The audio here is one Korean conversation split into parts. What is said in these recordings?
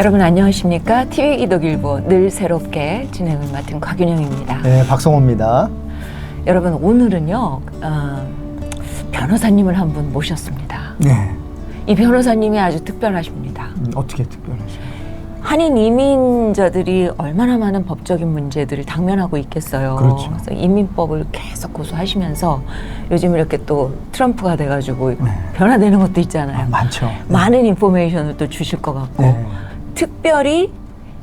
여러분 안녕하십니까? TV 기독일보 늘 새롭게 진행을 맡은 곽윤영입니다. 네, 박성호입니다. 여러분 오늘은요 변호사님을 한 분 모셨습니다. 네. 이 변호사님이 아주 특별하십니다. 어떻게 특별하세요? 한인 이민자들이 얼마나 많은 법적인 문제들을 당면하고 있겠어요. 그렇죠. 그래서 이민법을 계속 고수하시면서 요즘 이렇게 또 트럼프가 돼가지고 변화되는 것도 있잖아요. 많죠. 많은 인포메이션을 또 주실 것 같고 네. 특별히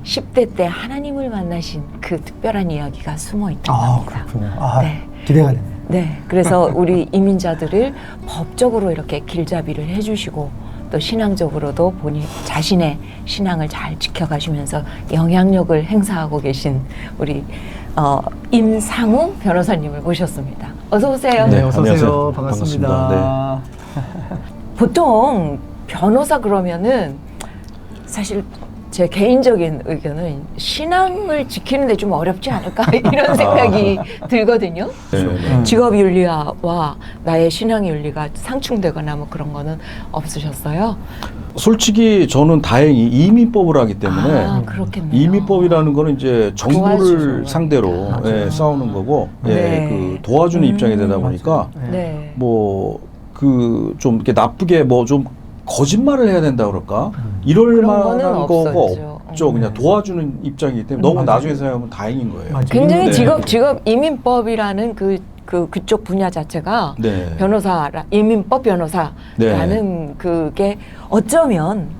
10대 때 하나님을 만나신 그 특별한 이야기가 숨어 있다고 합니다. 그렇군요. 네. 기대가 됩니다. 네, 그래서 우리 이민자들을 법적으로 이렇게 길잡이를 해주시고 또 신앙적으로도 본인 자신의 신앙을 잘 지켜가시면서 영향력을 행사하고 계신 우리 임상우 변호사님을 모셨습니다. 어서 오세요. 네, 어서 오세요. 안녕하세요. 반갑습니다. 보통 변호사 그러면은 사실 제 개인적인 의견은 신앙을 지키는데 좀 어렵지 않을까 이런 생각이 들거든요. 네. 직업윤리와 나의 신앙윤리가 상충되거나 뭐 그런 거는 없으셨어요? 솔직히 저는 다행히 이민법을 하기 때문에 그렇겠네요. 이민법이라는 거는 이제 정부를 도와주는 상대로 거니까. 싸우는 거고 네. 그 도와주는 입장이 되다 보니까 네. 뭐 그 좀 이렇게 나쁘게 뭐 좀 거짓말을 해야 된다 그럴까 이럴 그런 만한 거는 거가 없었죠. 없죠. 그냥 도와주는 입장이기 때문에 너무 맞아요. 나중에 생각하면 다행인 거예요. 맞아요. 굉장히 네. 직업 이민법이라는 그쪽 분야 자체가 네. 이민법 변호사라는 그게 어쩌면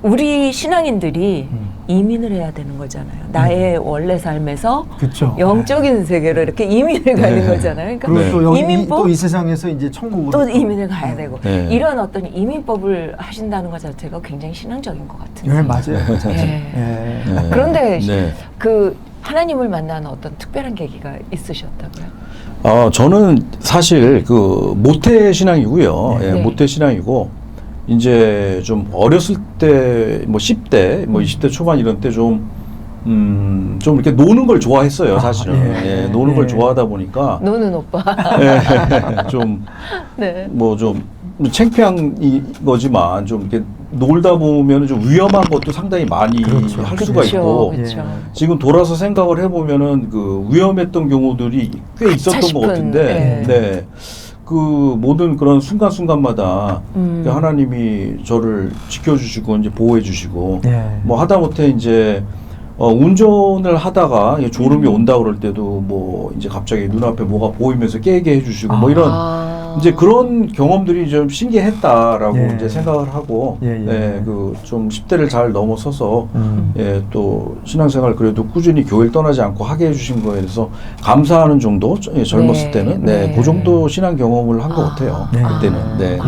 우리 신앙인들이 이민을 해야 되는 거잖아요. 나의 원래 삶에서 그렇죠. 영적인 세계로 이렇게 이민을 가는 거잖아요. 그러니까 그리고 또 여기 이민법 또 이 세상에서 이제 천국으로 또 이민을 가야 되고 네. 이런 어떤 이민법을 하신다는 것 자체가 굉장히 신앙적인 것 같은데. 네, 맞아요. 예. 네. 네. 그런데 네. 그 하나님을 만나는 어떤 특별한 계기가 있으셨다고요? 저는 사실 그 모태 신앙이고요. 네. 예, 네. 모태 신앙이고 이제 좀 어렸을 때 뭐 10대, 뭐 20대 초반 이런 때 좀 이렇게 노는 걸 좋아했어요, 사실은. 예. 노는 걸 예. 좋아하다 보니까 노는 오빠. 좀 네. 뭐 좀 창피한 거지만 좀 이렇게 놀다 보면 좀 위험한 것도 상당히 많이 그렇죠. 할 수가 그쵸, 있고 그쵸. 지금 돌아서 생각을 해보면은 그 위험했던 경우들이 꽤 있었던 것 싶은, 같은데, 네. 네. 그 모든 그런 순간순간마다 하나님이 저를 지켜주시고 이제 보호해주시고 네. 뭐 하다못해 이제 운전을 하다가 졸음이 온다 그럴 때도 뭐 이제 갑자기 눈앞에 뭐가 보이면서 깨게 해주시고 뭐 이런 이제 그런 경험들이 좀 신기했다라고 예. 이제 생각을 하고 예. 그 좀 10대를 잘 넘어서서 또 신앙생활 그래도 꾸준히 교회를 떠나지 않고 하게 해주신 거에 대해서 감사하는 정도 젊었을 네. 때는 네. 그 정도 신앙 경험을 한 것 같아요. 네. 그때는 네.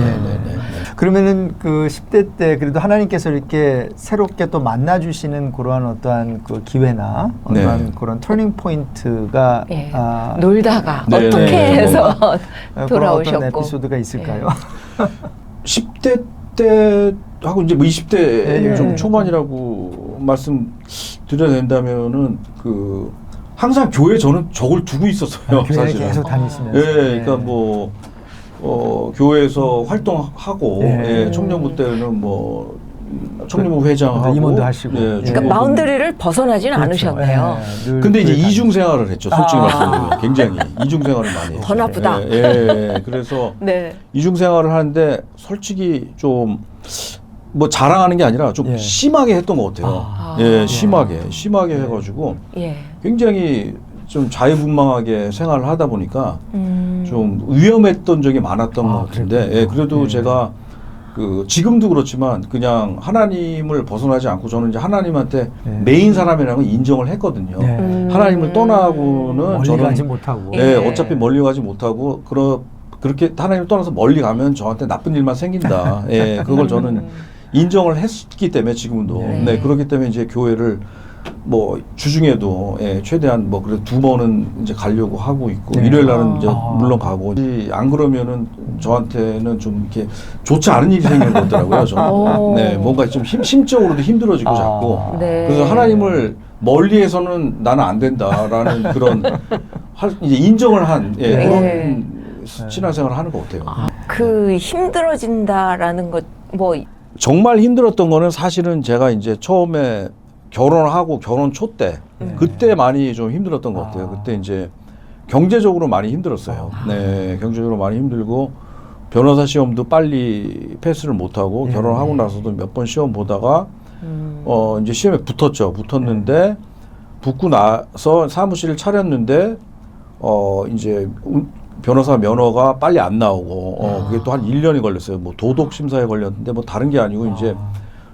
그러면은 그 10대 때 그래도 하나님께서 이렇게 새롭게 또 만나주시는 그러한 어떠한 그 기회나 어떠한 네. 그런 터닝 포인트가 예. 놀다가 네, 어떻게 네. 해서 그런 돌아오셨고. 어떤 에피소드가 있을까요? 10대 때 하고 이제 뭐 20대 좀 예. 초반이라고 말씀드려야 된다면은 그 항상 교회 저는 저걸 두고 있었어요. 교회를 사실은. 계속 다니시면서. 예, 그러니까 뭐 교회에서 활동하고 예. 청년부 때는 뭐 청년부 회장하고 임원도 하시고. 예, 그러니까 중고등- 마운드리를 벗어나지는 그렇죠. 않으셨네요. 예, 늘 근데 이제 교회 이중 생활을 했죠. 솔직히 아. 말씀드리면 굉장히 이중 생활을 많이 했죠. 더 나쁘다. 예. 그래서 네. 이중 생활을 하는데 솔직히 좀 뭐 자랑하는 게 아니라 좀 예. 심하게 했던 것 같아요. 아. 예, 심하게 해가지고 예. 굉장히 좀 자유분방하게 생활을 하다 보니까 좀 위험했던 적이 많았던 것 같은데, 그랬군요. 예, 그래도 예. 제가 그 지금도 그렇지만 그냥 하나님을 벗어나지 않고 저는 이제 하나님한테 예. 메인 사람이라는 걸 인정을 했거든요. 네. 하나님을 떠나고는 멀리 저는 가지 못하고. 예, 예. 어차피 멀리 가지 못하고 그렇게 하나님을 떠나서 멀리 가면 저한테 나쁜 일만 생긴다. 예, 그걸 저는 인정을 했기 때문에 지금도 네. 그렇기 때문에 이제 교회를 뭐 주중에도 최대한 뭐 그래도 2번은 이제 가려고 하고 있고 네. 일요일 날은 이제 아. 물론 가고 안 그러면은 저한테는 좀 이렇게 좋지 않은 일이 생기는 것 같더라고요. 오. 저는 네, 뭔가 좀 심적으로도 힘들어지고 아. 자꾸 네. 그래서 하나님을 멀리해서는 나는 안 된다라는 그런 이제 인정을 한 네. 그런 신앙생활을 하는 것 같아요. 그 힘들어진다라는 것 뭐 정말 힘들었던 거는 사실은 제가 이제 처음에 결혼하고 결혼 초 때 그때 많이 좀 힘들었던 것 같아요. 그때 이제 경제적으로 많이 힘들었어요. 네, 경제적으로 많이 힘들고 변호사 시험도 빨리 패스를 못 하고 결혼하고 나서도 몇 번 시험 보다가 이제 시험에 붙었는데 붙고 나서 사무실을 차렸는데 이제 변호사 면허가 빨리 안 나오고 그게 또 한 1년이 걸렸어요. 뭐 도덕 심사에 걸렸는데 뭐 다른 게 아니고 이제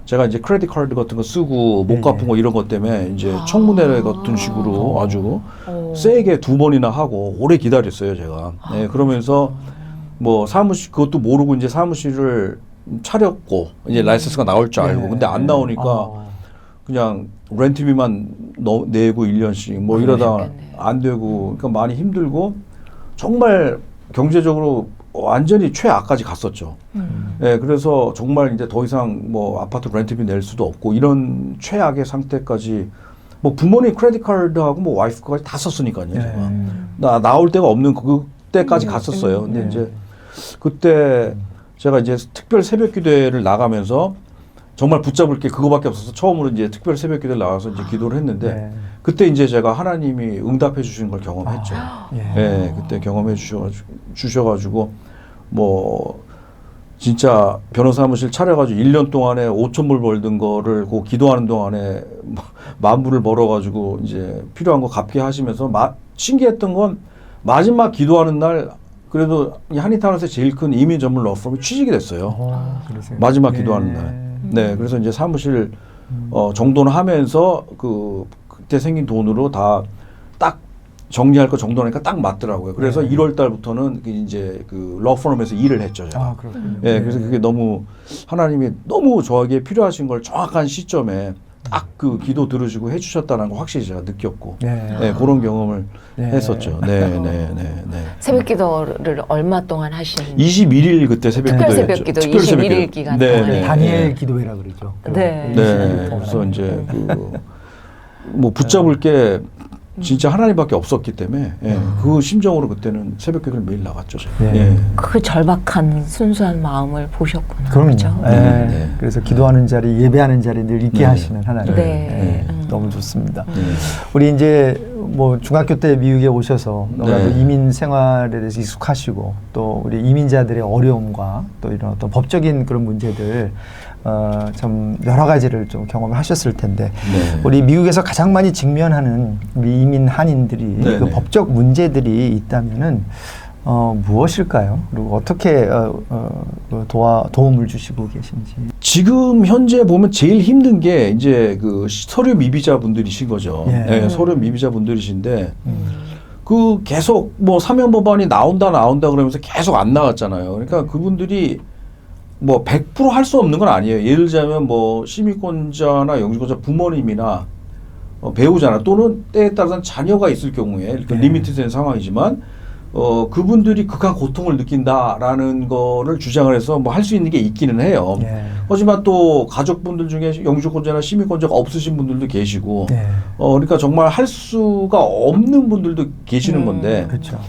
제가 이제 크레딧 카드 같은 거 쓰고 못 갚은 거 이런 것 때문에 이제 청문회 같은 식으로 아주 세게 2번이나 하고 오래 기다렸어요, 제가. 네, 그러면서 뭐 사무실 그것도 모르고 이제 사무실을 차렸고 이제 라이센스가 나올 줄 알고 근데 안 나오니까 그냥 렌트비만 내고 1년씩 뭐 이러다 안 되고 그러니까 많이 힘들고 정말 경제적으로 완전히 최악까지 갔었죠. 네, 그래서 정말 이제 더 이상 뭐 아파트 렌트비 낼 수도 없고 이런 최악의 상태까지 뭐 부모님 크레딧 카드하고 뭐 와이프까지 다 썼으니까요. 제가 나올 데가 없는 그때까지 갔었어요. 근데 이제 그때 제가 이제 특별 새벽 기도회를 나가면서 정말 붙잡을 게 그거밖에 없어서 처음으로 이제 특별 새벽 기도를 나가서 이제 기도를 했는데 그때 이제 제가 하나님이 응답해 주시는 걸 경험했죠. 예, 그때 경험해 주셔가지고 뭐 진짜 변호사 사무실 차려가지고 1년 동안에 5,000불 벌던 거를 그 기도하는 동안에 10,000불을 벌어가지고 이제 필요한 거 갚게 하시면서 신기했던 건 마지막 기도하는 날 그래도 이 한인타운에서 제일 큰 이민 전문 러펌이 취직이 됐어요. 마지막 기도하는 날. 네, 그래서 이제 사무실 정돈을 하면서 그때 생긴 돈으로 다 딱 정리할 거 정돈하니까 딱 맞더라고요. 그래서 1월 달부터는 이제 그 러펌에서 일을 했죠. 제가. 그렇군요. 네, 그래서 그게 너무 하나님이 너무 저에게 필요하신 걸 정확한 시점에 딱 그 기도 들으시고 해주셨다는 걸 확실히 제가 느꼈고 네, 그런 경험을 했었죠. 네. 새벽 기도를 얼마 동안 하시는? 21일 그때 새벽 특별 기도였죠. 새벽 기도 21일 기간 동안에. 다니엘 기도회라 그러죠. 네. 그래서 이제 뭐 붙잡을 게 진짜 하나님밖에 없었기 때문에 그 심정으로 그때는 새벽 기도를 매일 나갔죠. 그 절박한 순수한 마음을 보셨구나. 그럼요. 그렇죠? 그래서 기도하는 자리, 예배하는 자리 늘 있게 하시는 하나님. 너무 좋습니다. 우리 이제 뭐 중학교 때 미국에 오셔서 너무나도 이민 생활에 대해서 익숙하시고 또 우리 이민자들의 어려움과 또 이런 어떤 법적인 그런 문제들 좀 여러 가지를 좀 경험을 하셨을 텐데 우리 미국에서 가장 많이 직면하는 우리 이민 한인들이 그 법적 문제들이 있다면은 무엇일까요? 그리고 어떻게 도움을 주시고 계신지. 지금 현재 보면 제일 힘든 게 이제 그 서류 미비자 분들이신 거죠. 서류 미비자 분들이신데 그 계속 뭐 사면 법안이 나온다 그러면서 계속 안 나왔잖아요. 그러니까 그분들이 뭐 100% 할 수 없는 건 아니에요. 예를 들자면 뭐 시민권자나 영주권자 부모님이나 배우자나 또는 때에 따라서는 자녀가 있을 경우에 리미트된 상황이지만 그분들이 극한 고통을 느낀다라는 거를 주장을 해서 뭐 할 수 있는 게 있기는 해요. 하지만 또 가족분들 중에 영주권자나 시민권자가 없으신 분들도 계시고 그러니까 정말 할 수가 없는 분들도 계시는 건데 그렇죠.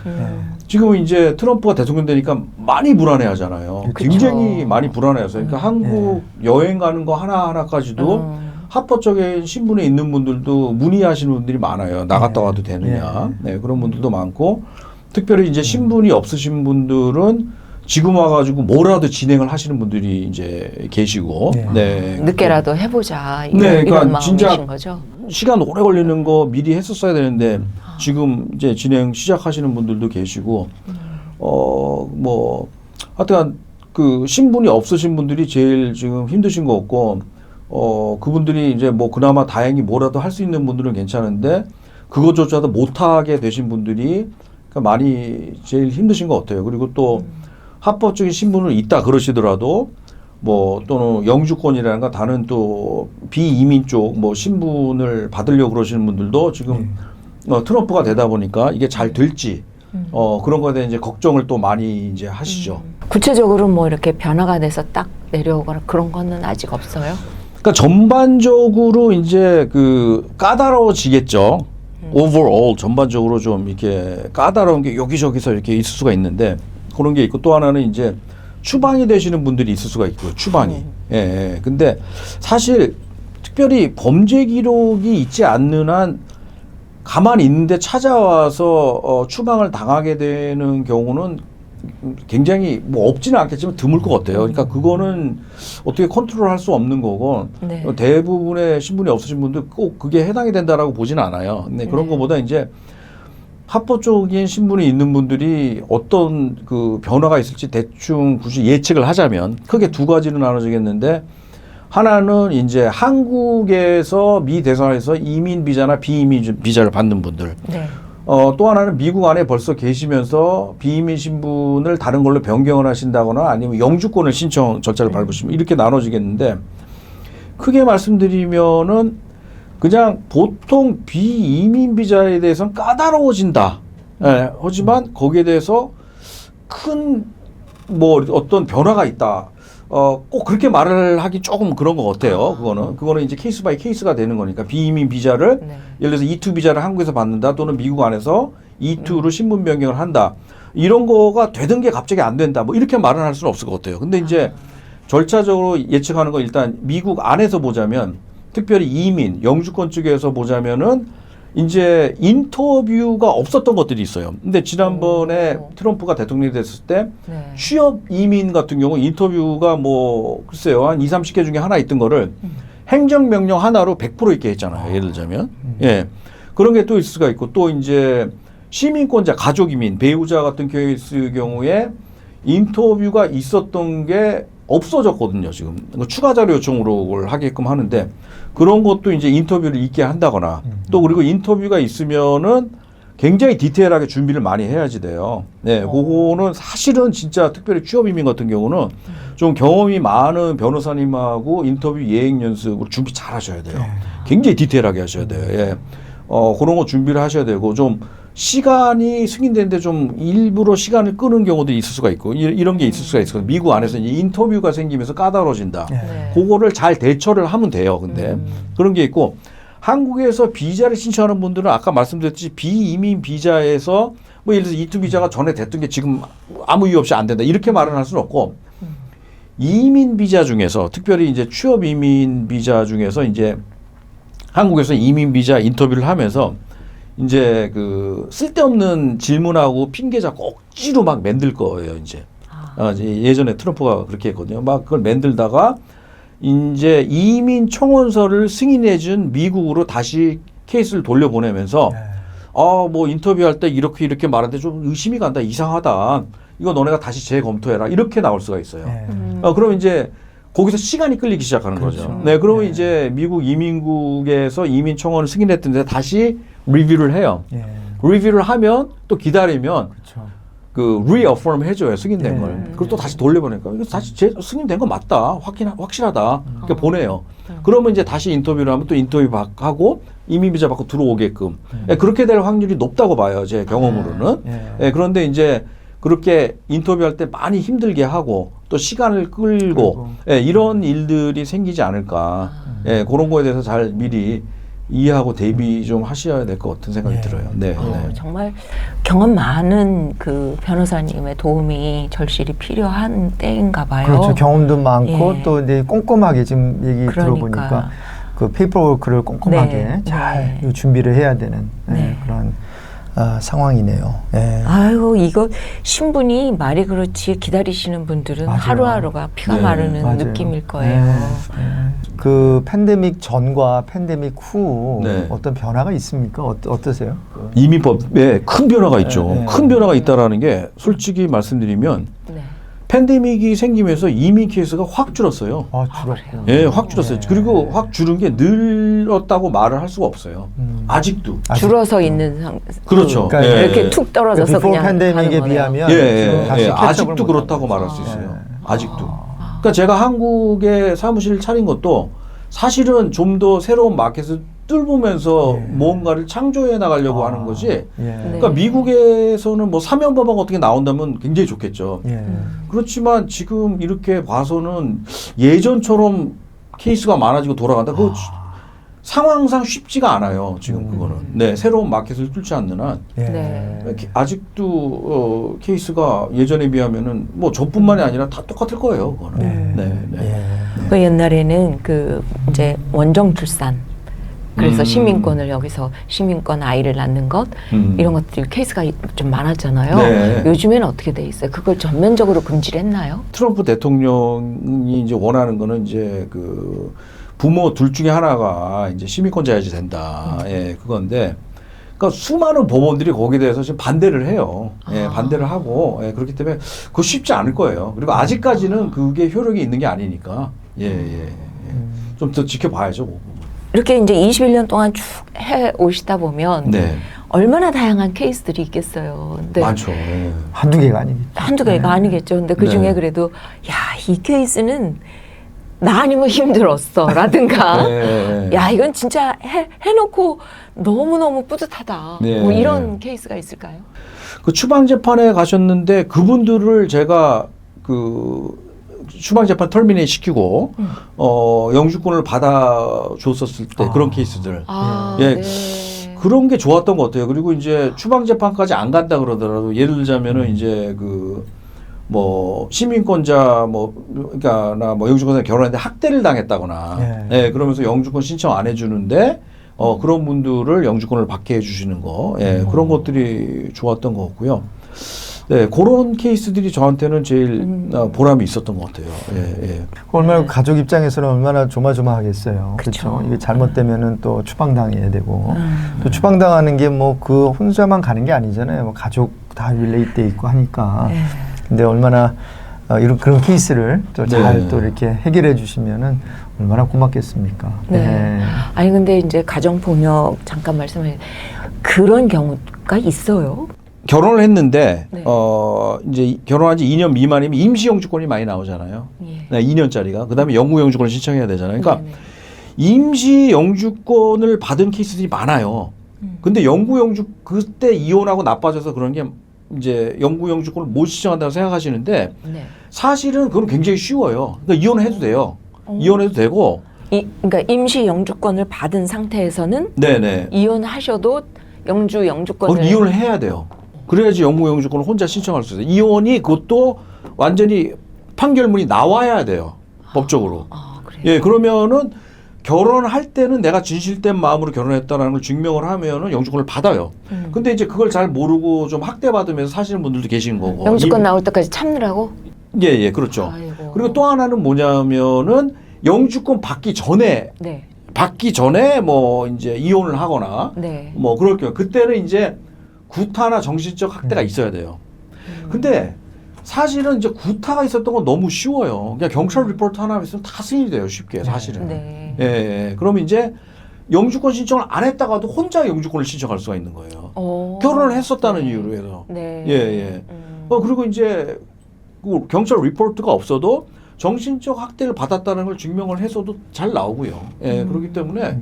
지금 이제 트럼프가 대통령 되니까 많이 불안해 하잖아요. 굉장히 많이 불안해서 그러니까 한국 여행 가는 거 하나하나까지도 합법적인 신분에 있는 분들도 문의하시는 분들이 많아요. 나갔다 와도 되느냐. 그런 분들도 많고 특별히 이제 신분이 없으신 분들은 지금 와가지고 뭐라도 진행을 하시는 분들이 이제 계시고, 늦게라도 해보자 이런, 그러니까 이런 진짜 마음이신 거죠. 시간 오래 걸리는 거 미리 했었어야 되는데 지금 이제 진행 시작하시는 분들도 계시고, 뭐 하여튼 그 신분이 없으신 분들이 제일 지금 힘드신 거 같고, 그분들이 이제 뭐 그나마 다행히 뭐라도 할 수 있는 분들은 괜찮은데 그것조차도 못하게 되신 분들이 그러니까 많이 제일 힘드신 것 같아요. 그리고 또 합법적인 신분을 있다 그러시더라도 뭐 또는 영주권이라든가 다른 또 비이민 쪽 뭐 신분을 받으려고 그러시는 분들도 지금 트럼프가 되다 보니까 이게 잘 될지 그런 거에 대한 이제 걱정을 또 많이 이제 하시죠. 구체적으로 뭐 이렇게 변화가 돼서 딱 내려오거나 그런 거는 아직 없어요? 그러니까 전반적으로 이제 그 까다로워지겠죠. overall 전반적으로 좀 이렇게 까다로운 게 여기저기서 이렇게 있을 수가 있는데 그런 게 있고 또 하나는 이제 추방이 되시는 분들이 있을 수가 있고요. 추방이. 예, 예. 근데 사실 특별히 범죄 기록이 있지 않는 한 가만히 있는데 찾아와서 추방을 당하게 되는 경우는 굉장히 뭐 없지는 않겠지만 드물 것 같아요. 그러니까 그거는 어떻게 컨트롤할 수 없는 거고 네. 대부분의 신분이 없으신 분들 꼭 그게 해당이 된다라고 보지는 않아요. 근데 그런 네. 것보다 이제 합법적인 신분이 있는 분들이 어떤 그 변화가 있을지 대충 굳이 예측을 하자면 크게 두 가지로 나눠지겠는데 하나는 이제 한국에서 미 대사관에서 이민 비자나 비이민 비자를 받는 분들. 네. 또 하나는 미국 안에 벌써 계시면서 비이민 신분을 다른 걸로 변경을 하신다거나 아니면 영주권을 신청 절차를 밟으시면 이렇게 나눠지겠는데 크게 말씀드리면은 그냥 보통 비이민 비자에 대해서는 까다로워진다. 예, 하지만 거기에 대해서 큰 뭐 어떤 변화가 있다. 꼭 그렇게 말을 하기 조금 그런 것 같아요. 그거는 이제 케이스 바이 케이스가 되는 거니까 비이민 비자를 네. 예를 들어서 E2 비자를 한국에서 받는다 또는 미국 안에서 E2로 신분 변경을 한다. 이런 거가 되던 게 갑자기 안 된다. 뭐 이렇게 말은 할 수는 없을 것 같아요. 근데 이제 절차적으로 예측하는 건 일단 미국 안에서 보자면 특별히 이민, 영주권 쪽에서 보자면은 이제 인터뷰가 없었던 것들이 있어요. 근데 지난번에 트럼프가 대통령이 됐을 때 네. 취업 이민 같은 경우 인터뷰가 뭐 글쎄요 한 20, 30개 중에 하나 있던 거를 행정명령 하나로 100% 있게 했잖아요. 예를 들자면. 예. 그런 게 또 있을 수가 있고 또 이제 시민권자, 가족이민, 배우자 같은 케이스 경우에 인터뷰가 있었던 게 없어졌거든요, 지금. 추가 자료 요청으로 하게끔 하는데 그런 것도 이제 인터뷰를 있게 한다거나 또 그리고 인터뷰가 있으면은 굉장히 디테일하게 준비를 많이 해야지 돼요. 네, 그거는 사실은 진짜 특별히 취업 이민 같은 경우는 좀 경험이 많은 변호사님하고 인터뷰 예행 연습으로 준비 잘 하셔야 돼요. 굉장히 디테일하게 하셔야 돼요. 예. 그런 거 준비를 하셔야 되고 좀 시간이 승인되는데 좀 일부러 시간을 끄는 경우도 있을 수가 있고 이런 게 있을 수가 있어요. 미국 안에서 이제 인터뷰가 생기면서 까다로워진다. 네. 그거를 잘 대처를 하면 돼요. 근데 그런 게 있고 한국에서 비자를 신청하는 분들은 아까 말씀드렸듯이 비이민 비자에서 뭐 예를 들어서 E2 비자가 전에 됐던 게 지금 아무 이유 없이 안 된다. 이렇게 말은 할 수는 없고 이민 비자 중에서 특별히 이제 취업 이민 비자 중에서 이제 한국에서 이민 비자 인터뷰를 하면서 이제 그 쓸데없는 질문하고 핑계 잡고 억지로 막 만들 거예요, 이제. 예전에 트럼프가 그렇게 했거든요. 막 그걸 만들다가 이제 이민 청원서를 승인해 준 미국으로 다시 케이스를 돌려보내면서 뭐 인터뷰할 때 이렇게 말하는데 좀 의심이 간다. 이상하다. 이거 너네가 다시 재검토해라. 이렇게 나올 수가 있어요. 그럼 이제 거기서 시간이 끌리기 시작하는 거죠. 네, 그러면 이제 미국 이민국에서 이민 청원을 승인했던데 다시 리뷰를 해요. 리뷰를 하면 또 기다리면 그 reaffirm 해줘요. 승인된 걸. 그리고 또 다시 돌려보니까 이거 다시 승인된 거 맞다. 확실하다. 이렇게 보내요. 그러면 이제 다시 인터뷰를 하면 또 인터뷰하고 이민 비자 받고 들어오게끔. 그렇게 될 확률이 높다고 봐요. 제 경험으로는. 그런데 이제 그렇게 인터뷰할 때 많이 힘들게 하고 또 시간을 끌고 이런 일들이 생기지 않을까. 그런 거에 대해서 잘 미리 이해하고 대비 좀 하셔야 될 것 같은 생각이 들어요. 네. 정말 경험 많은 그 변호사님의 도움이 절실히 필요한 때인가 봐요. 그렇죠. 경험도 많고 또 이제 꼼꼼하게 지금 얘기 들어보니까 그 페이퍼워크를 꼼꼼하게 잘 준비를 해야 되는 그런 상황이네요. 아이고 이거 신분이 말이 그렇지 기다리시는 분들은 하루하루가 피가 마르는 느낌일 거예요. 그 팬데믹 전과 팬데믹 후 어떤 변화가 있습니까? 어떠세요? 이민법에 큰 변화가 있죠. 큰 변화가 있다라는 게 솔직히 말씀드리면 팬데믹이 생기면서 이민 케이스가 확 줄었어요. 줄었고. 확 줄었어요. 그리고 확 줄은 게 늘었다고 말을 할 수가 없어요. 아직도. 줄어서 있는 상황. 그렇죠. 그러니까 이렇게 툭 떨어져서 그냥 팬데믹에 비하면 아직도 그렇다고 말할 수 있어요. 아직도. 그러니까 제가 한국에 사무실 차린 것도 사실은 좀 더 새로운 마켓을 뚫으면서 뭔가를 창조해 나가려고 하는 거지. 그러니까 미국에서는 뭐 사면법안 어떻게 나온다면 굉장히 좋겠죠. 그렇지만 지금 이렇게 봐서는 예전처럼 케이스가 많아지고 돌아간다. 상황상 쉽지가 않아요. 지금 그거는. 네, 새로운 마켓을 뚫지 않는 한. 예. 네. 아직도 케이스가 예전에 비하면은 뭐 저뿐만이 아니라 다 똑같을 거예요. 그거는. 네. 그 옛날에는 그 이제 원정 출산 그래서 시민권을 여기서 시민권 아이를 낳는 것 이런 것들 케이스가 좀 많았잖아요. 네. 요즘에는 어떻게 돼 있어요? 그걸 전면적으로 금지를 했나요? 트럼프 대통령이 이제 원하는 거는 이제 그 부모 둘 중에 하나가 이제 시민권자여야 된다. 예, 그건데. 그러니까 수많은 법원들이 거기에 대해서 지금 반대를 해요. 예, 반대를 하고 예, 그렇기 때문에 그거 쉽지 않을 거예요. 그리고 아직까지는 그게 효력이 있는 게 아니니까 좀 더 지켜봐야죠. 그 이렇게 이제 21년 동안 쭉 해 오시다 보면 네. 얼마나 다양한 케이스들이 있겠어요. 근데 많죠. 예. 한두 개가 아니겠죠. 한두 개가 아니겠죠. 근데 그 중에 네. 그래도 야, 이 케이스는 나 아니면 힘들었어 라든가 야, 이건 진짜 해놓고 너무너무 뿌듯하다. 네. 뭐 이런 케이스가 있을까요? 그 추방재판에 가셨는데 그분들을 제가 그 추방재판 털미네이트 시키고 영주권을 받아줬었을 때 그런 케이스들 예. 네. 그런 게 좋았던 것 같아요. 그리고 이제 추방재판까지 안 간다 그러더라도 예를 들자면은 이제 그 뭐 시민권자 뭐 그러니까 나 뭐 영주권자 결혼했는데 학대를 당했다거나 예, 그러면서 영주권 신청 안 해주는데 그런 분들을 영주권을 받게 해주시는 거 그런 것들이 좋았던 것 같고요. 네, 그런 케이스들이 저한테는 제일 보람이 있었던 것 같아요. 얼마나 가족 입장에서는 얼마나 조마조마하겠어요. 그렇죠. 이게 잘못되면은 또 추방당해야 되고 또 추방당하는 게 뭐 그 혼자만 가는 게 아니잖아요. 뭐 가족 다 릴레이돼 있고 하니까. 근데 얼마나 이런 그런 케이스를 또 잘 또 이렇게 해결해 주시면은 얼마나 고맙겠습니까. 네. 아니 근데 이제 가정폭력 잠깐 말씀해 그런 경우가 있어요. 결혼을 했는데 네. 이제 결혼한 지 2년 미만이면 임시 영주권이 많이 나오잖아요. 예. 네, 2년짜리가. 그다음에 영구 영주권을 신청해야 되잖아요. 그러니까 네네. 임시 영주권을 받은 케이스들이 많아요. 근데 영구 영주 그때 이혼하고 나빠져서 그런 게 이제 영구 영주권을 못 신청한다고 생각하시는데 네. 사실은 그건 굉장히 쉬워요. 그러니까 이혼해도 돼요. 이혼해도 되고. 그러니까 임시 영주권을 받은 상태에서는 네네. 이혼하셔도 영주권을 그건 이혼을 해야 돼요. 그래야지 영구 영주권을 혼자 신청할 수 있어요. 이혼이 그것도 완전히 판결문이 나와야 돼요. 법적으로. 그래요? 예, 그러면은 결혼할 때는 내가 진실된 마음으로 결혼했다는 걸 증명을 하면은 영주권을 받아요. 근데 이제 그걸 잘 모르고 좀 학대받으면서 사시는 분들도 계신 거고. 영주권 나올 때까지 참느라고? 예, 그렇죠. 아이고. 그리고 또 하나는 뭐냐면은 영주권 받기 전에 네. 뭐 이제 이혼을 하거나 네. 뭐 그럴 경우 그때는 이제 구타나 정신적 학대가 있어야 돼요. 근데 사실은 이제 구타가 있었던 건 너무 쉬워요. 그냥 경찰 리포트 하나 있으면 다 승인이 돼요. 쉽게 사실은. 네. 예. 그러면 이제 영주권 신청을 안 했다가도 혼자 영주권을 신청할 수가 있는 거예요. 결혼을 했었다는 이유로 해서. 네. 예. 그리고 이제 그 경찰 리포트가 없어도 정신적 학대를 받았다는 걸 증명을 해서도 잘 나오고요. 예. 그렇기 때문에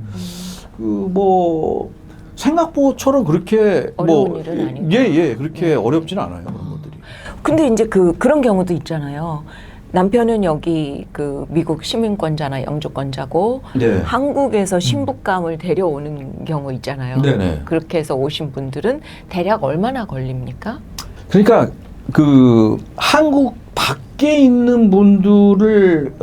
그 뭐 생각보다처럼 그렇게 어려운 뭐 일은 아니고. 그렇게 어렵지는 않아요. 그런 것들이. 근데 이제 그런 경우도 있잖아요. 남편은 여기 그 미국 시민권자나 영주권자고 네. 한국에서 신부감을 데려오는 경우 있잖아요. 네네. 그렇게 해서 오신 분들은 대략 얼마나 걸립니까? 그러니까 그 한국 밖에 있는 분들을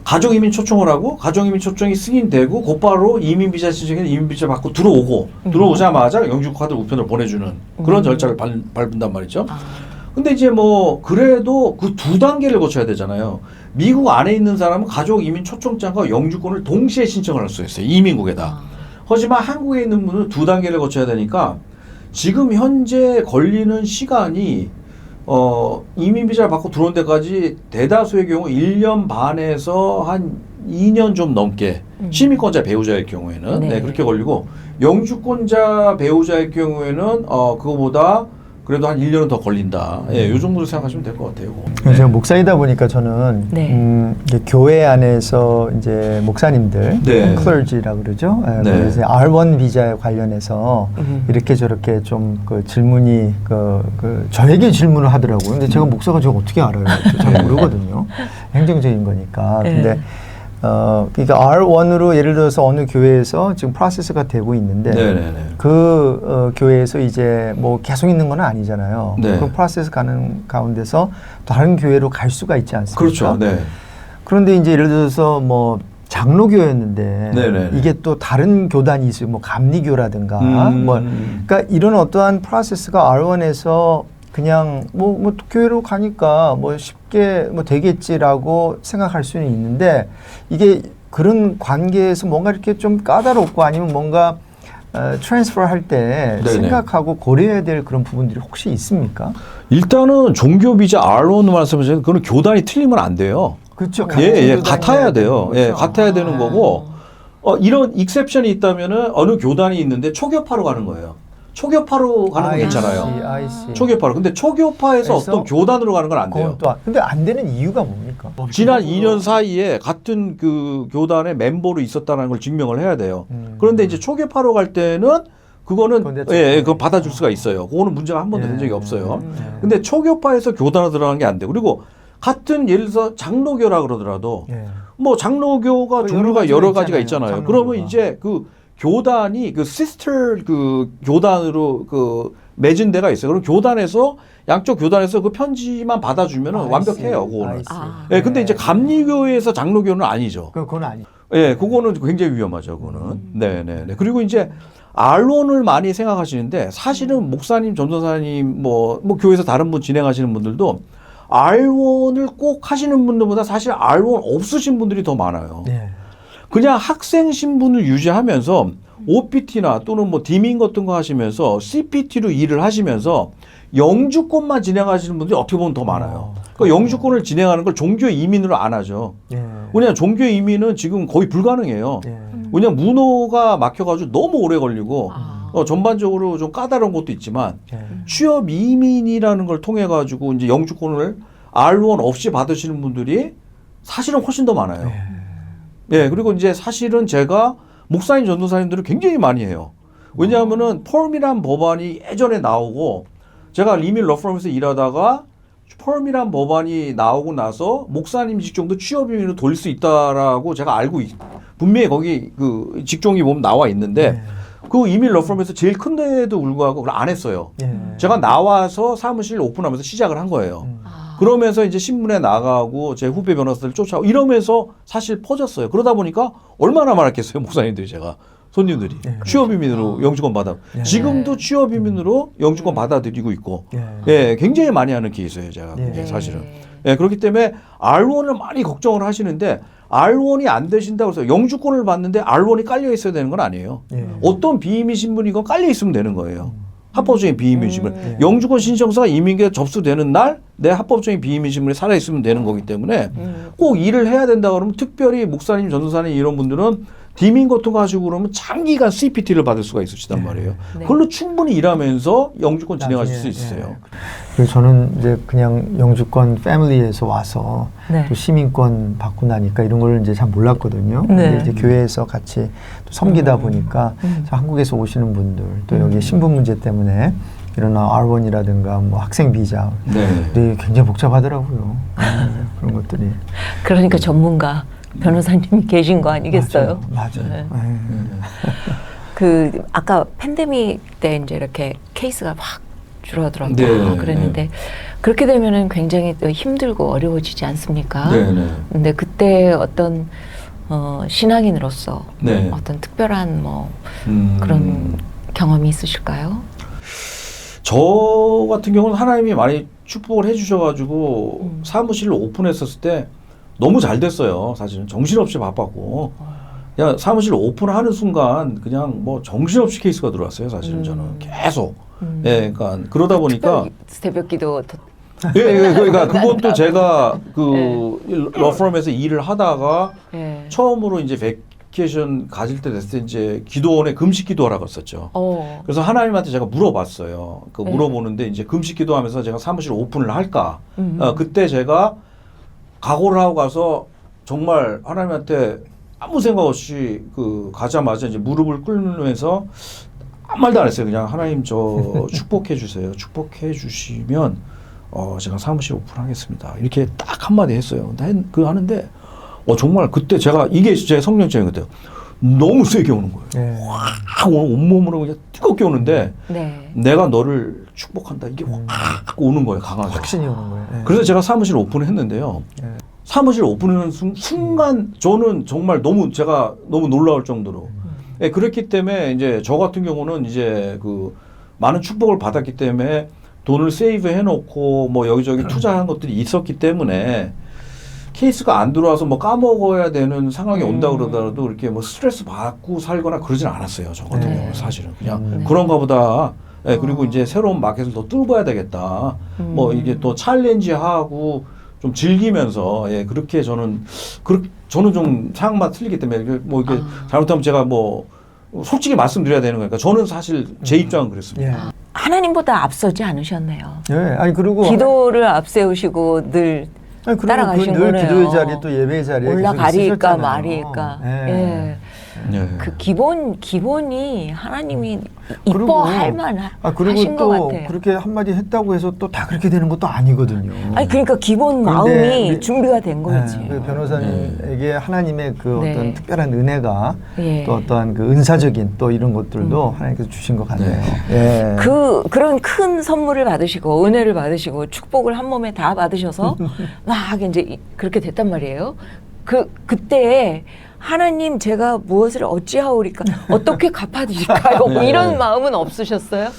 가족 이민 초청을 하고 가족 이민 초청이 승인되고 곧바로 이민 비자 신청해서 이민 비자 받고 들어오자마자 영주권 카드 우편을 보내주는 그런 절차를 밟는단 말이죠. 근데 이제 뭐 그래도 그 두 단계를 거쳐야 되잖아요. 미국 안에 있는 사람은 가족 이민 초청장과 영주권을 동시에 신청을 할 수 있어요. 이민국에다. 하지만 한국에 있는 분은 두 단계를 거쳐야 되니까 지금 현재 걸리는 시간이 이민 비자를 받고 들어온 데까지 대다수의 경우 1년 반에서 한 2년 좀 넘게 시민권자 배우자일 경우에는 네. 그렇게 걸리고 영주권자 배우자일 경우에는 그거보다 그래도 한 1년은 더 걸린다. 요 정도로 생각하시면 될 것 같아요. 제가 목사이다 보니까 저는 이제 교회 안에서 이제 목사님들 클러지라고 그러죠. 그래서 R1 비자에 관련해서 이렇게 저렇게 좀 그 질문이 저에게 질문을 하더라고요. 근데 제가 목사가 저거 어떻게 알아요? 잘 모르거든요. 행정적인 거니까. 근데 그러니까 R1으로 예를 들어서 어느 교회에서 지금 프로세스가 되고 있는데 네네네. 그 교회에서 이제 뭐 계속 있는 건 아니잖아요. 네. 그 프로세스 가는 가운데서 다른 교회로 갈 수가 있지 않습니까? 그렇죠. 네. 그런데 이제 예를 들어서 뭐 장로교였는데 네네네. 이게 또 다른 교단이 있어요. 뭐 감리교라든가 뭐 그러니까 이런 어떠한 프로세스가 R1에서 그냥 뭐 교회로 가니까 뭐 쉽게 뭐 되겠지라고 생각할 수는 있는데 이게 그런 관계에서 뭔가 이렇게 좀 까다롭고 아니면 뭔가 트랜스퍼 할 때 네네. 생각하고 고려해야 될 그런 부분들이 혹시 있습니까? 일단은 종교 비자 R1 말씀하신 그건 교단이 틀리면 안 돼요. 그렇죠. 예, 같아야 돼요. 예, 같아야 되는 아. 거고, 이런 익셉션이 있다면은 어느 교단이 있는데 초교파로 가는 거예요. 초교파로 가는 건 괜찮아요. 아이씨. 초교파로. 근데 초교파에서 그래서 어떤 교단으로 가는 건 안 돼요. 근데 안 되는 이유가 뭡니까? 지난 2년 사이에 같은 그 교단의 멤버로 있었다는 걸 증명을 해야 돼요. 그런데 이제 초교파로 갈 때는 그거는 그건 받아줄 수가 있어요. 그거는 문제가 한 번도 된 적이 없어요. 근데 초교파에서 교단으로 들어가는 게 안 돼요. 그리고 같은 예를 들어서 장로교라 그러더라도 뭐 장로교가 종류가 여러 가지가 있잖아요. 장로교가. 그러면 이제 그 교단이 그 시스터 그 교단으로 그 맺은 데가 있어요. 그럼 교단에서 양쪽 교단에서 그 편지만 받아주면 완벽해요. 그거는. 예, 근데 이제 감리교에서 장로교는 아니죠. 그건 아니. 예, 그거는 굉장히 위험하죠. 그거는. 네. 그리고 이제 언론을 많이 생각하시는데 사실은 목사님, 전도사님 뭐 교회에서 다른 분 진행하시는 분들도 R1을 꼭 하시는 분들보다 사실 R1 없으신 분들이 더 많아요. 네. 그냥 학생 신분을 유지하면서 OPT나 또는 뭐 디밍 같은 거 하시면서 CPT로 일을 하시면서 영주권만 진행하시는 분들이 어떻게 보면 더 많아요. 그러니까 영주권을 진행하는 걸 종교 이민으로 안 하죠. 왜냐하면 종교 이민은 지금 거의 불가능해요. 왜냐하면 문호가 막혀가지고 너무 오래 걸리고 전반적으로 좀 까다로운 것도 있지만 취업 이민이라는 걸 통해 가지고 이제 영주권을 R1 없이 받으시는 분들이 사실은 훨씬 더 많아요. 예, 그리고 이제 사실은 제가 목사님 전도사님들을 굉장히 많이 해요. 왜냐하면은 펄미란 법안이 예전에 나오고 제가 리밀 러펌에서 일하다가 펄미란 법안이 나오고 나서 목사님 직종도 취업 이민으로 돌릴 수 있다라고 제가 알고 분명히 거기 그 직종이 보면 나와 있는데 그 이밀 러펌에서 제일 큰 데에도 불구하고 그걸 안 했어요. 제가 나와서 사무실 오픈하면서 시작을 한 거예요. 그러면서 이제 신문에 나가고 제 후배 변호사들 쫓아오고 이러면서 사실 퍼졌어요. 그러다 보니까 얼마나 많았겠어요, 목사님들이 제가. 손님들이 취업이민으로 영주권 받아. 지금도 취업이민으로 영주권 받아들이고 있고, 예, 굉장히 많이 하는 케이스예요, 제가 그게 사실은. 예, 그렇기 때문에 R1을 많이 걱정을 하시는데 R1이 안 되신다고 해서 영주권을 받는데 R1이 깔려 있어야 되는 건 아니에요. 어떤 비이민 신분이건 깔려 있으면 되는 거예요. 합법적인 비이민 신분. 영주권 신청서가 이민계에 접수되는 날 내 합법적인 비이민 신분이 살아 있으면 되는 거기 때문에 꼭 일을 해야 된다 그러면 특별히 목사님, 전도사님 이런 분들은 디민 같은 거 하시고 그러면 장기간 CPT를 받을 수가 있으시단 말이에요. 그걸로 충분히 일하면서 영주권 진행하실 수 있어요. 그래서 저는 이제 그냥 영주권 패밀리에서 와서 또 시민권 받고 나니까 이런 걸 이제 잘 몰랐거든요. 근데 이제 교회에서 같이 또 섬기다 보니까 한국에서 오시는 분들 또 여기 신분 문제 때문에 이런 R1이라든가 뭐 학생 비자 굉장히 복잡하더라고요. 그런 것들이. 그러니까 전문가 변호사님이 계신 거 아니겠어요? 맞아요. 그 아까 팬데믹 때 이제 이렇게 케이스가 확 줄어들었다 그랬는데 그렇게 되면은 굉장히 또 힘들고 어려워지지 않습니까? 근데 그때 어떤 신앙인으로서 어떤 특별한 뭐 그런 경험이 있으실까요? 저 같은 경우는 하나님이 많이 축복을 해주셔가지고 사무실을 오픈했었을 때 너무 잘 됐어요. 사실은 정신없이 바빴고 그냥 사무실 오픈하는 순간 그냥 뭐 정신없이 케이스가 들어왔어요. 사실은 저는 계속. 예, 그러니까 그러다 보니까 새벽기도 그러니까 그것도 제가 그 러펌에서 일을 하다가 처음으로 이제 베케이션 가질 때 됐을 때 이제 기도원에 금식 기도하라고 했었죠. 그래서 하나님한테 제가 물어봤어요. 그 물어보는데 이제 금식 기도하면서 제가 사무실 오픈을 할까? 그때 제가 각오를 하고 가서 정말 하나님한테 아무 생각 없이 그 가자마자 이제 무릎을 꿇으면서 아무 말도 안 했어요. 그냥 하나님 저 축복해 주세요. 축복해 주시면 제가 사무실 오픈하겠습니다. 이렇게 딱 한마디 했어요. 근데 하는데 정말 그때 이게 제 성령적인 것 같아요. 너무 세게 오는 거예요. 네. 확 온몸으로 그냥 뜨겁게 오는데 네. 내가 너를 축복한다. 이게 확 오는 거예요. 강하게. 확신이 오는 거예요. 네. 그래서 제가 사무실 오픈했는데요. 네. 사무실 오픈하는 순간 저는 정말 제가 너무 놀라울 정도로 예, 그랬기 때문에 이제 저 같은 경우는 이제 그 많은 축복을 받았기 때문에 돈을 세이브 해놓고 뭐 여기저기 투자한 것들이 있었기 때문에 케이스가 안 들어와서 뭐 까먹어야 되는 상황이 온다 그러더라도 이렇게 뭐 스트레스 받고 살거나 그러진 않았어요. 저 같은 네. 경우는 사실은 그냥 그런가 보다. 예, 그리고 이제 새로운 마켓을 더 뚫어야 되겠다. 뭐 이게 또 챌린지하고 좀 즐기면서 예, 그렇게 저는 좀 상황만 틀리기 때문에 뭐 이게 잘못하면 제가 뭐 솔직히 말씀드려야 되는 거니까 저는 사실 제 입장은 그랬습니다. 예. 하나님보다 앞서지 않으셨네요. 예. 아니 그리고 기도를 앞세우시고 늘 그리고 따라가신 늘 거네요. 기도의 자리 또 예배의 자리에 올라가리까 계속 있으셨잖아요. 말이까. 예. 예. 네. 그 기본이 하나님이 그리고- 이뻐할 만하신 그리고 것 또 같아요. 그렇게 한마디 했다고 해서 또 다 그렇게 되는 것도 아니거든요. 아니 그러니까 기본 그런데 마음이 우리- 준비가 된 거지. 그 변호사님에게 하나님의 그 네. 어떤 특별한 은혜가 예. 또 어떠한 그 은사적인 또 이런 것들도 하나님께서 주신 것 같네요. 네. 예. 그런 큰 선물을 받으시고 은혜를 받으시고 축복을 한 몸에 다 받으셔서 막 이제 그렇게 됐단 말이에요. 그때 하나님 제가 무엇을 어찌하오리까 어떻게 갚아드릴까요? 뭐 이런 마음은 없으셨어요?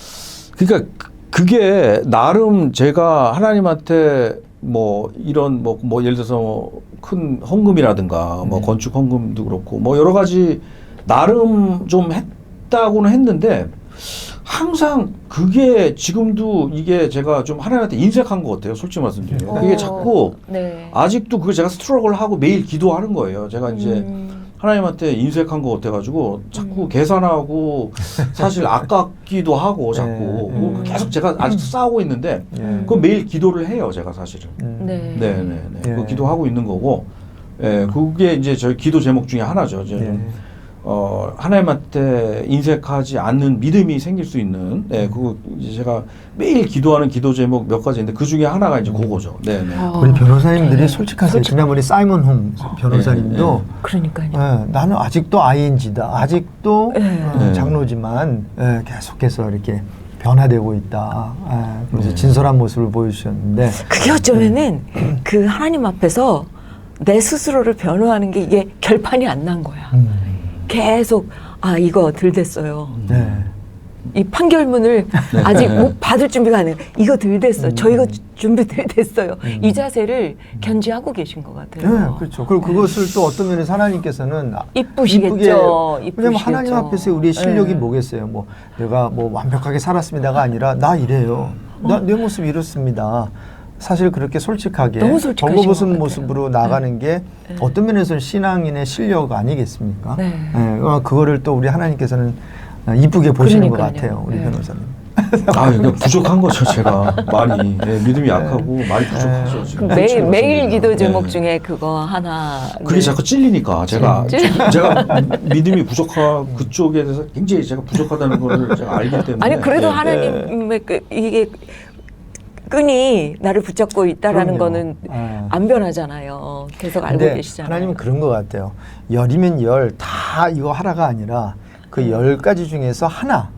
그러니까 그게 나름 제가 하나님한테 뭐 이런 뭐 예를 들어서 큰 헌금이라든가 뭐 건축 헌금도 그렇고 뭐 여러 가지 나름 좀 했다고는 했는데 항상 그게 지금도 이게 제가 좀 하나님한테 인색한 것 같아요. 솔직히 말씀드리면. 그게 자꾸 네. 아직도 그게 제가 스트러글 하고 매일 기도하는 거예요. 제가 이제 하나님한테 인색한 것 같아가지고 자꾸 계산하고 사실 아깝기도 하고 자꾸 그리고 계속 제가 아직도 싸우고 있는데 그 매일 기도를 해요. 제가 사실은. 네. 네네네. 예. 그 기도하고 있는 거고, 예, 그게 이제 저희 기도 제목 중에 하나죠. 이제 예. 하나님한테 인색하지 않는 믿음이 생길 수 있는, 그거 이제 제가 매일 기도하는 기도 제목 몇 가지 있는데 그 중에 하나가 이제 그거죠. 네네. 우리 변호사님들이 솔직하세요. 지난번에 사이먼 홈 변호사님도 그러니까요. 나는 아직도 ING다. 아직도 네. 장로지만 계속해서 이렇게 변화되고 있다. 그래서 진솔한 모습을 보여주셨는데 그게 어쩌면은 그 하나님 앞에서 내 스스로를 변호하는 게 이게 결판이 안 난 거야. 계속 이거 덜 됐어요. 네. 이 판결문을 아직 못 받을 준비가 안 해요. 이거 덜 됐어요. 저 이거 준비 덜 됐어요. 이 자세를 견지하고 계신 것 같아요. 네, 그렇죠. 그리고 그것을 또 어떤 면에서 하나님께서는 이쁘시겠죠. 왜냐면 하나님 앞에서 우리의 실력이 뭐겠어요. 뭐 내가 뭐 완벽하게 살았습니다가 아니라 나 이래요. 내 모습 이렇습니다. 사실 그렇게 솔직하게 너무 솔직하신 벌거벗은 것 같아요. 모습으로 나가는 게 어떤 면에서는 신앙인의 실력 아니겠습니까? 네. 그거를 또 우리 하나님께서는 이쁘게 보시는 것 그러니까요. 같아요. 우리 네. 변호사님. 그냥 부족한 거죠, 제가. 많이. 믿음이 약하고 많이 부족하죠. 지금. 매일 기도 제목 네. 중에 그거 하나. 그게 자꾸 찔리니까 제가 믿음이 그쪽에 대해서 굉장히 제가 부족하다는 걸 제가 알기 때문에. 아니 그래도 네. 하나님의 이게 끈이 나를 붙잡고 있다라는 그럼요. 거는 안 변하잖아요. 계속 알고 근데 계시잖아요. 하나님은 그런 것 같아요. 열이면 열 다 이거 하라가 아니라 그 10가지 중에서 하나.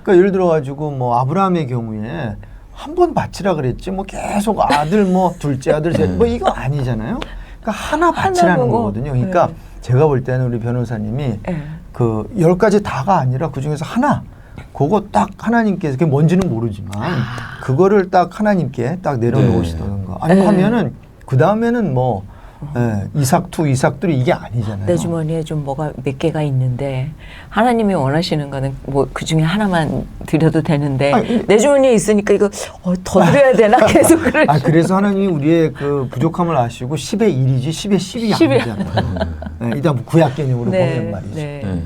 그러니까 예를 들어가지고 뭐 아브라함의 경우에 한 번 바치라 그랬지 뭐 계속 아들 뭐 둘째 아들 셋 뭐 이거 아니잖아요. 그러니까 하나 바치라는 보고. 거거든요. 그러니까 네. 제가 볼 때는 우리 변호사님이 네. 그 10가지 다가 아니라 그 중에서 하나. 그거 딱 하나님께서 그게 뭔지는 모르지만 그거를 딱 하나님께 딱 내려놓으시던가 아니면 하면은 그 다음에는 뭐 이삭 2, 이삭 3 이게 아니잖아요. 내 주머니에 좀 뭐가 몇 개가 있는데 하나님이 원하시는 거는 뭐 그 중에 하나만 드려도 되는데 내 주머니에 있으니까 이거 더 드려야 되나 계속 그럴. 그래서 하나님이 우리의 그 부족함을 아시고 10의 1이지 10의 10이 아니잖아요. 일단 구약 개념으로 보면 말이죠. 네.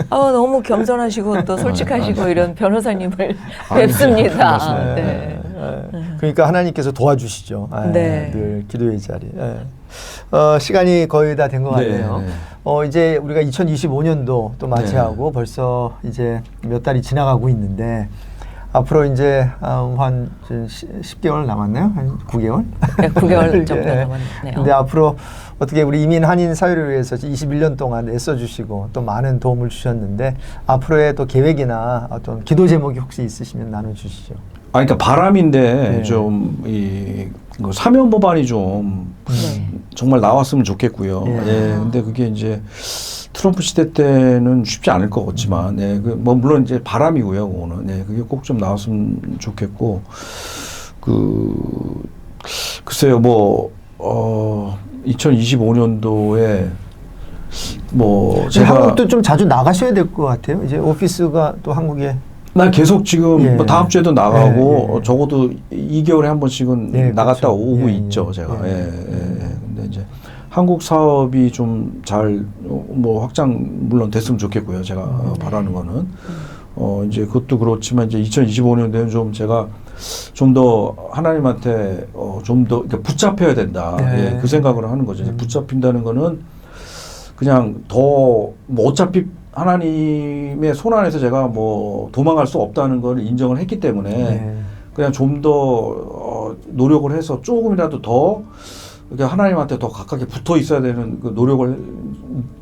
너무 겸손하시고 또 솔직하시고 이런 변호사님을 뵙습니다. 네. 그러니까 하나님께서 도와주시죠. 네. 늘 기도의 자리. 시간이 거의 다 된 것 같네요. 네. 이제 우리가 2025년도 또 마치하고 벌써 이제 몇 달이 지나가고 있는데 앞으로 이제 한 10개월 남았나요? 한 9개월? 네, 9개월 정도 남았네요. 근데 앞으로 어떻게 우리 이민 한인 사회를 위해서 21년 동안 애써주시고 또 많은 도움을 주셨는데 앞으로의 또 계획이나 어떤 기도 제목이 혹시 있으시면 나눠주시죠. 그러니까 바람인데 네. 좀이 사면법안이 좀 네. 정말 나왔으면 좋겠고요. 예. 예. 근데 그게 이제 트럼프 시대 때는 쉽지 않을 것 같지만, 예. 뭐 물론 이제 바람이고요. 그거는 예. 그게 꼭 좀 나왔으면 좋겠고, 글쎄요, 뭐 2025년도에 뭐 제가 한국도 좀 자주 나가셔야 될 것 같아요. 이제 오피스가 또 한국에 나 계속 지금 예. 뭐 다음 주에도 나가고 예, 예. 적어도 2개월에 한 번씩은 예, 나갔다 그렇죠. 오고 예, 있죠, 예. 제가. 예. 예. 근데 이제 한국 사업이 좀 잘 뭐 확장 물론 됐으면 좋겠고요. 제가 바라는 거는 이제 그것도 그렇지만 이제 2025년도에는 좀 제가 좀 더 하나님한테 좀 더 그러니까 붙잡혀야 된다. 네. 예, 그 생각을 하는 거죠. 이제 붙잡힌다는 거는 그냥 더 뭐 어차피 하나님의 손 안에서 제가 뭐 도망갈 수 없다는 걸 인정을 했기 때문에 네. 그냥 좀 더 노력을 해서 조금이라도 더 그러니까 하나님한테 더 가깝게 붙어 있어야 되는 그 노력을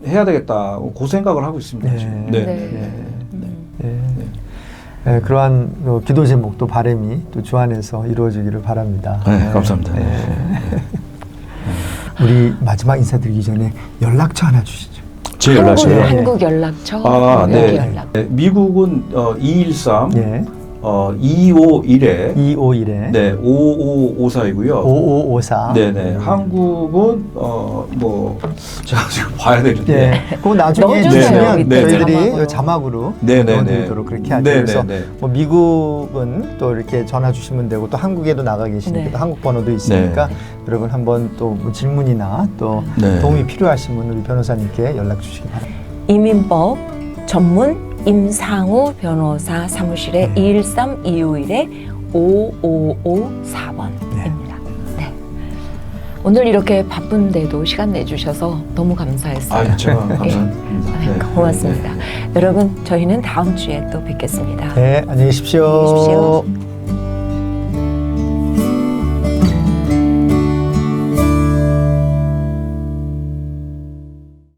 해야 되겠다. 그 생각을 하고 있습니다. 네. 지금. 네. 예. 예, 그러한 기도 제목도 바람이 또 주 안에서 이루어지기를 바랍니다. 네, 감사합니다. 우리 마지막 인사드리기 전에 연락처 하나 주시죠. 제 연락처요. 한국 연락처. 여기 네. 연락. 네. 미국은 213 예. 251에 251에 네, 5554이고요. 5554. 네네. 한국은 뭐 제가 지금 봐야 되는데. 예. 그거 나중에 넣어주세요. 주시면 밑에 저희들이 자막으로. 자막으로 네네네. 넣어드리도록 그렇게 하죠. 네네네. 그래서 뭐 미국은 또 이렇게 전화 주시면 되고 또 한국에도 나가 계시니까 네. 또 한국 번호도 있으니까 여러분 한번 또뭐 질문이나 또 네. 도움이 필요하시면 우리 변호사님께 연락 주시기 바랍니다. 이민법 전문 임상우 변호사 사무실에 213-251-5554번입니다. 네. 오늘 이렇게 바쁜데도 시간 내주셔서 너무 감사했어요. 제가 네. 감사합니다. 네, 고맙습니다. 여러분, 저희는 다음 주에 또 뵙겠습니다. 네, 안녕히 계십시오. 안녕히 계십시오.